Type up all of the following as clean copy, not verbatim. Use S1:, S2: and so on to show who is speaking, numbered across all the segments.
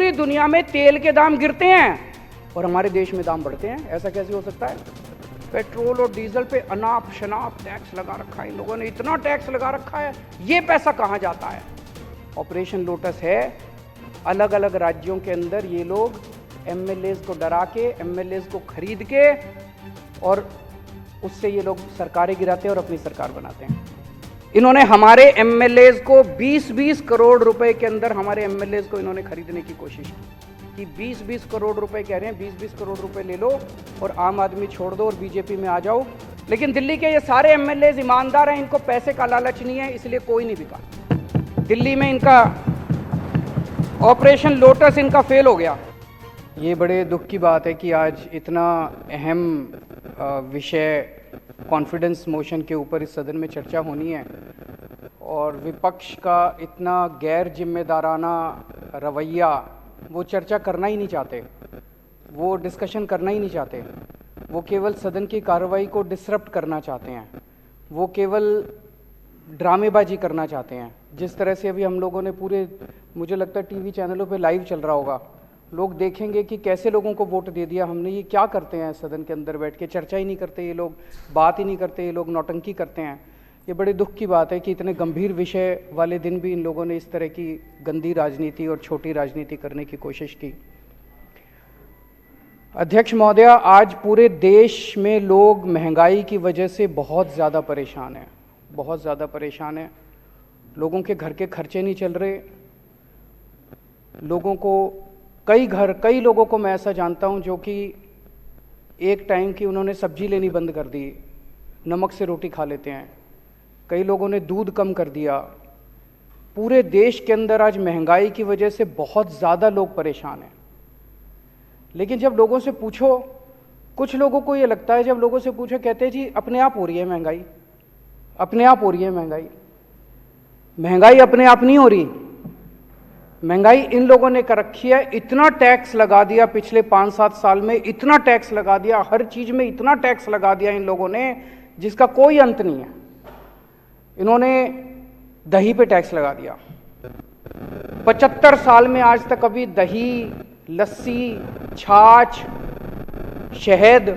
S1: पूरी दुनिया में तेल के दाम गिरते हैं और हमारे देश में दाम बढ़ते हैं। ऐसा कैसे हो सकता है? पेट्रोल और डीजल पे अनाप शनाप टैक्स लगा रखा है इन लोगों ने, इतना टैक्स लगा रखा है। ये पैसा कहाँ जाता है? ऑपरेशन लोटस है। अलग अलग राज्यों के अंदर ये लोग एमएलएज को डरा के, एमएलएज को खरीद के और उससे ये लोग सरकारें गिराते हैं और अपनी सरकार बनाते हैं। इन्होंने हमारे एमएलएज को 20-20 करोड़ रुपए के अंदर हमारे एमएलएज को इन्होंने खरीदने की कोशिश की कि 20-20 करोड़ रुपए कह रहे हैं, 20-20 करोड़ रुपए ले लो और आम आदमी छोड़ दो और बीजेपी में आ जाओ। लेकिन दिल्ली के ये सारे एमएलएज ईमानदार हैं, इनको पैसे का लालच नहीं है, इसलिए कोई नहीं बिका। दिल्ली में इनका ऑपरेशन लोटस इनका फेल हो गया। ये बड़े दुख की बात है कि आज इतना अहम विषय कॉन्फिडेंस मोशन के ऊपर इस सदन में चर्चा होनी है और विपक्ष का इतना गैर जिम्मेदाराना रवैया, वो चर्चा करना ही नहीं चाहते, वो डिस्कशन करना ही नहीं चाहते, वो केवल सदन की कार्रवाई को डिसरप्ट करना चाहते हैं, वो केवल ड्रामेबाजी करना चाहते हैं। जिस तरह से अभी हम लोगों ने पूरे, मुझे लगता है टीवी चैनलों पे लाइव चल रहा होगा, लोग देखेंगे कि कैसे लोगों को वोट दे दिया हमने। ये क्या करते हैं सदन के अंदर बैठ के? चर्चा ही नहीं करते ये लोग, बात ही नहीं करते ये लोग, नौटंकी करते हैं। ये बड़े दुख की बात है कि इतने गंभीर विषय वाले दिन भी इन लोगों ने इस तरह की गंदी राजनीति और छोटी राजनीति करने की कोशिश की। अध्यक्ष महोदय, आज पूरे देश में लोग महंगाई की वजह से बहुत ज़्यादा परेशान हैं, बहुत ज़्यादा परेशान हैं। लोगों के घर के खर्चे नहीं चल रहे। लोगों को कई लोगों को मैं ऐसा जानता हूं जो कि एक टाइम की उन्होंने सब्जी लेनी बंद कर दी, नमक से रोटी खा लेते हैं। कई लोगों ने दूध कम कर दिया। पूरे देश के अंदर आज महंगाई की वजह से बहुत ज़्यादा लोग परेशान हैं। लेकिन जब लोगों से पूछो, कुछ लोगों को ये लगता है, जब लोगों से पूछो कहते हैं जी अपने आप हो रही है महंगाई, अपने आप हो रही है महंगाई। महंगाई अपने आप नहीं हो रही, महंगाई इन लोगों ने कर रखी है। इतना टैक्स लगा दिया पिछले 5-7 साल में, इतना टैक्स लगा दिया, हर चीज में इतना टैक्स लगा दिया इन लोगों ने जिसका कोई अंत नहीं है। इन्होंने दही पे टैक्स लगा दिया। 75 साल में आज तक कभी दही, लस्सी, छाछ, शहद,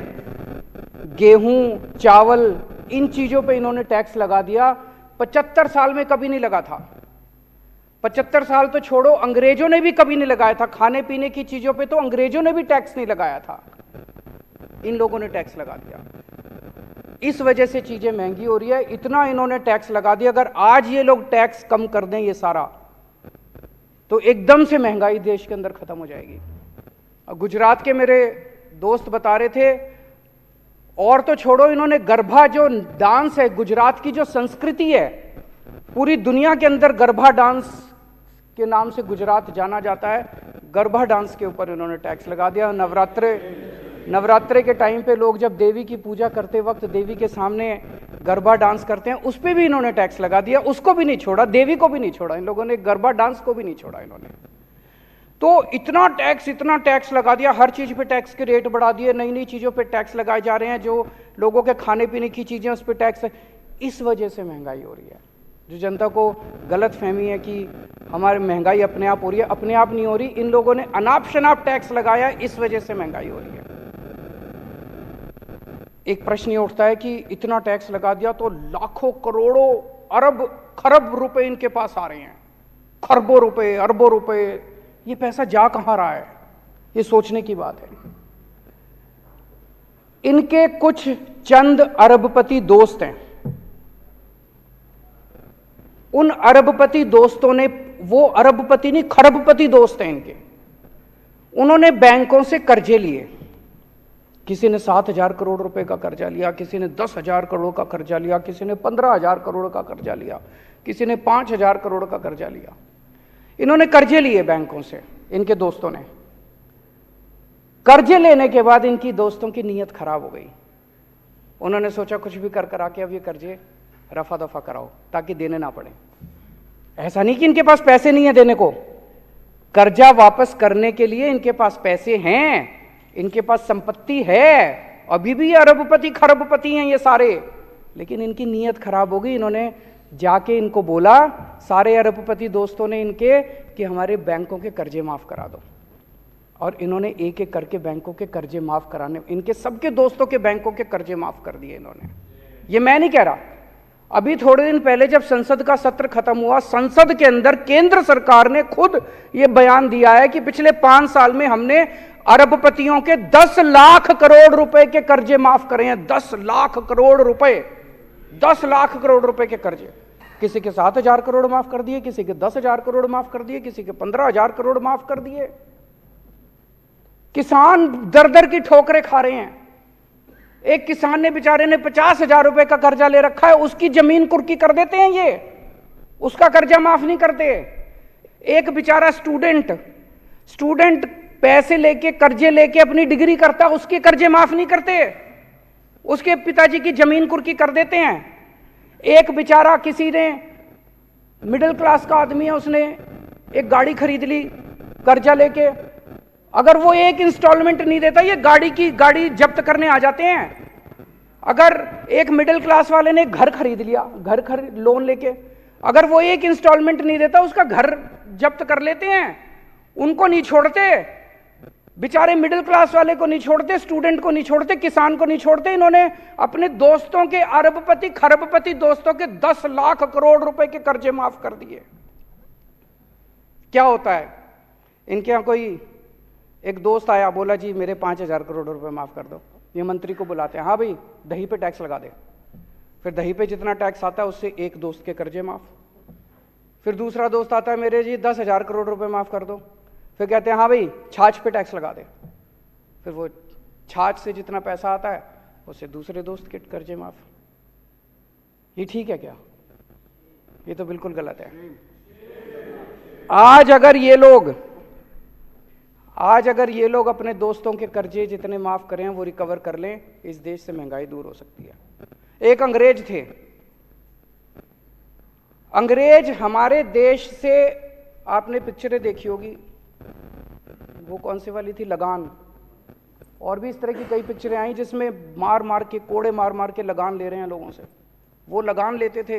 S1: गेहूं, चावल, इन चीजों पे इन्होंने टैक्स लगा दिया। 75 साल में कभी नहीं लगा था। 75 साल तो छोड़ो, अंग्रेजों ने भी कभी नहीं लगाया था। खाने पीने की चीजों पे तो अंग्रेजों ने भी टैक्स नहीं लगाया था, इन लोगों ने टैक्स लगा दिया। इस वजह से चीजें महंगी हो रही है। इतना इन्होंने टैक्स लगा दिया। अगर आज ये लोग टैक्स कम कर दें ये सारा, तो एकदम से महंगाई देश के अंदर खत्म हो जाएगी। गुजरात के मेरे दोस्त बता रहे थे, और तो छोड़ो, इन्होंने गरबा जो डांस है, गुजरात की जो संस्कृति है, पूरी दुनिया के अंदर गरबा डांस के नाम से गुजरात जाना जाता है। गरबा डांस के ऊपर इन्होंने टैक्स लगा दिया। नवरात्रे के टाइम पे लोग जब देवी की पूजा करते वक्त देवी के सामने गरबा डांस करते हैं, उस पर भी इन्होंने टैक्स लगा दिया। उसको भी नहीं छोड़ा, देवी को भी नहीं छोड़ा इन लोगों ने, गरबा डांस को भी नहीं छोड़ा इन्होंने। तो इतना टैक्स लगा दिया, हर चीज पे टैक्स के रेट बढ़ा दिए, नई नई चीजों पे टैक्स लगाए जा रहे हैं, जो लोगों के खाने पीने की चीजें उस पर टैक्स है। इस वजह से महंगाई हो रही है। जो जनता को गलत फहमी है कि हमारी महंगाई अपने आप हो रही है, अपने आप नहीं हो रही। इन लोगों ने अनाप शनाप टैक्स लगाया, इस वजह से महंगाई हो रही है। एक प्रश्न ये उठता है कि इतना टैक्स लगा दिया तो लाखों करोड़ों अरब खरब रुपए इनके पास आ रहे हैं, खरबों रुपए, अरबों रुपए, ये पैसा जा कहां रहा है? ये सोचने की बात है। इनके कुछ चंद अरबपति दोस्त हैं, उन अरबपति दोस्तों ने, वो अरबपति नहीं खरबपति दोस्त हैं इनके, उन्होंने बैंकों से कर्जे लिए। किसी ने 7,000 करोड़ रुपए का कर्जा लिया, किसी ने 10,000 करोड़ का कर्जा लिया, किसी ने 15,000 करोड़ का कर्जा लिया, किसी ने 5,000 करोड़ का कर्जा लिया। इन्होंने कर्जे लिए बैंकों से, इनके दोस्तों ने। कर्जे लेने के बाद इनकी दोस्तों की नीयत खराब हो गई। उन्होंने सोचा कुछ भी कर करा के अब ये कर्जे रफा दफा कराओ ताकि देने ना पड़े। ऐसा नहीं कि इनके पास पैसे नहीं है देने को, कर्जा वापस करने के लिए इनके पास पैसे हैं, इनके पास संपत्ति है, अभी भी अरबपति खरबपति हैं ये सारे। लेकिन इनकी नीयत खराब हो गई। इन्होंने जाके इनको बोला, सारे अरबपति दोस्तों ने इनके, कि हमारे बैंकों के कर्जे माफ करा दो। और इन्होंने एक एक करके बैंकों के कर्जे माफ कराने, इनके सबके दोस्तों के बैंकों के कर्जे माफ कर दिए इन्होंने। ये मैं नहीं कह रहा, अभी थोड़े दिन पहले जब संसद का सत्र खत्म हुआ, संसद के अंदर केंद्र सरकार ने खुद ये बयान दिया है कि पिछले 5 साल में हमने अरबपतियों के 10 लाख करोड़ रुपए के कर्जे माफ करे हैं। 10 लाख करोड़ रुपए, 10 लाख करोड़ रुपए के कर्जे। किसी के 7,000 करोड़ माफ कर दिए, किसी के 10,000 करोड़ माफ कर दिए, किसी के 15,000 करोड़ माफ कर दिए। किसान दर दर की ठोकरें खा रहे हैं। एक किसान ने बेचारे ने 50,000 रुपए का कर्जा ले रखा है, उसकी जमीन कुर्की कर देते हैं ये, उसका कर्जा माफ नहीं करते। एक बेचारा स्टूडेंट पैसे लेके कर्जे लेके अपनी डिग्री करता, उसके कर्जे माफ नहीं करते, उसके पिताजी की जमीन कुर्की कर देते हैं। एक बेचारा किसी ने मिडिल क्लास का आदमी है, उसने एक गाड़ी खरीद ली कर्जा लेके, अगर वो एक इंस्टॉलमेंट नहीं देता ये गाड़ी जब्त करने आ जाते हैं। अगर एक मिडिल क्लास वाले ने घर खरीद लिया, लोन लेके, अगर वो एक इंस्टॉलमेंट नहीं देता उसका घर जब्त कर लेते हैं। उनको नहीं छोड़ते, बेचारे मिडिल क्लास वाले को नहीं छोड़ते, स्टूडेंट को नहीं छोड़ते, किसान को नहीं छोड़ते। इन्होंने अपने दोस्तों के अरबपति खरबपति दोस्तों के 10 लाख करोड़ रुपए के कर्जे माफ कर दिए। क्या होता है इनके यहां, कोई एक दोस्त आया, बोला जी मेरे 5,000 करोड़ रुपए माफ कर दो। ये मंत्री को बुलाते हैं, हाँ भाई दही पे टैक्स लगा दे। फिर दही पे जितना टैक्स आता है उससे एक दोस्त के कर्जे माफ। फिर दूसरा दोस्त आता है, मेरे जी 10,000 करोड़ रुपए माफ कर दो। फिर कहते हैं हाँ भाई छाछ पे टैक्स लगा दे। फिर वो छाछ से जितना पैसा आता है उससे दूसरे दोस्त के कर्जे माफ। ये ठीक है क्या? ये तो बिल्कुल गलत है। आज अगर ये लोग अपने दोस्तों के कर्जे जितने माफ करें वो रिकवर कर लें, इस देश से महंगाई दूर हो सकती है। एक अंग्रेज थे, अंग्रेज हमारे देश से, आपने पिक्चरें देखी होगी, वो कौन सी वाली थी, लगान, और भी इस तरह की कई पिक्चरें आई जिसमें मार मार के, कोड़े मार मार के लगान ले रहे हैं लोगों से। वो लगान लेते थे,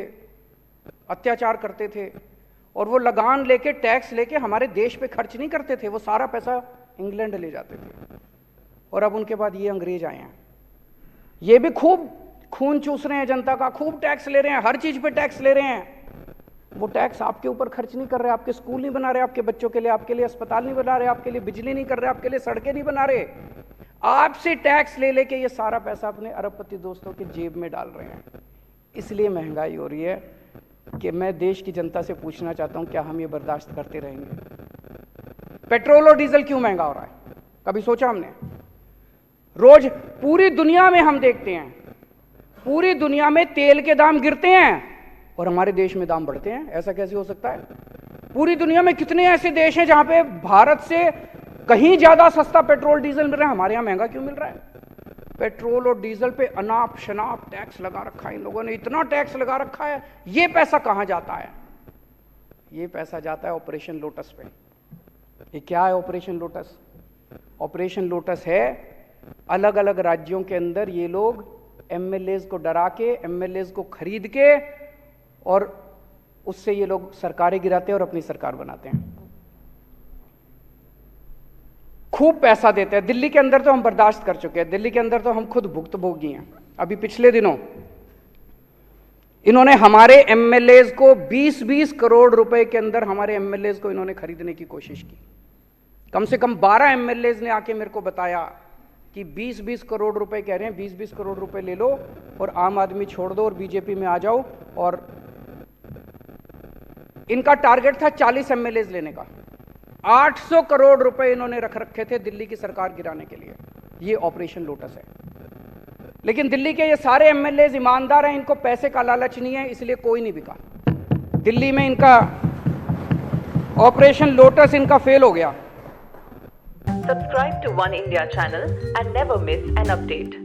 S1: अत्याचार करते थे, और वो लगान लेके टैक्स लेके हमारे देश पे खर्च नहीं करते थे, वो सारा पैसा इंग्लैंड ले जाते थे। और अब उनके बाद ये अंग्रेज आए हैं, ये भी खूब खून चूस रहे हैं जनता का, खूब टैक्स ले रहे हैं, हर चीज पे टैक्स ले रहे हैं। वो टैक्स आपके ऊपर खर्च नहीं कर रहे, आपके स्कूल नहीं बना रहे, आपके बच्चों के लिए, आपके लिए अस्पताल नहीं बना रहे, आपके लिए बिजली नहीं कर रहे, आपके लिए सड़कें नहीं बना रहे। आपसे टैक्स ले लेके ये सारा पैसा अपने अरबपति दोस्तों की जेब में डाल रहे हैं। इसलिए महंगाई हो रही है कि मैं देश की जनता से पूछना चाहता हूं, क्या हम ये बर्दाश्त करते रहेंगे? पेट्रोल और डीजल क्यों महंगा हो रहा है? कभी सोचा हमने? रोज पूरी दुनिया में हम देखते हैं, पूरी दुनिया में तेल के दाम गिरते हैं और हमारे देश में दाम बढ़ते हैं। ऐसा कैसे हो सकता है? पूरी दुनिया में कितने ऐसे देश हैं जहां पे भारत से कहीं ज्यादा सस्ता पेट्रोल डीजल मिल रहा है, हमारे यहां महंगा क्यों मिल रहा है? पेट्रोल और डीजल पे अनाप शनाप टैक्स लगा रखा है इन लोगों ने, इतना टैक्स लगा रखा है। ये पैसा कहां जाता है? ये पैसा जाता है ऑपरेशन लोटस पे। ये क्या है ऑपरेशन लोटस? ऑपरेशन लोटस है अलग अलग राज्यों के अंदर ये लोग एमएलएज को डरा के, एमएलएज को खरीद के, और उससे ये लोग सरकारें गिराते हैं और अपनी सरकार बनाते हैं। खूब पैसा देते हैं। दिल्ली के अंदर तो हम बर्दाश्त कर चुके हैं, दिल्ली के अंदर तो हम खुद भुक्तभोगी हैं। अभी पिछले दिनों इन्होंने हमारे एमएलएज को 20-20 करोड़ रुपए के अंदर हमारे एमएलएज को इन्होंने खरीदने की कोशिश की। कम से कम 12 एमएलएज ने आके मेरे को बताया कि 20-20 करोड़ रुपए कह रहे हैं, 20-20 करोड़ रुपए ले लो और आम आदमी छोड़ दो और बीजेपी में आ जाओ। और इनका टारगेट था 40 एमएलएज लेने का। 800 करोड़ रुपए इन्होंने रख रखे थे दिल्ली की सरकार गिराने के लिए। ये ऑपरेशन लोटस है। लेकिन दिल्ली के ये सारे एमएलएज ईमानदार हैं, इनको पैसे का लालच नहीं है, इसलिए कोई नहीं बिका। दिल्ली में इनका ऑपरेशन लोटस इनका फेल हो गया।
S2: Subscribe to One India channel and never miss an update.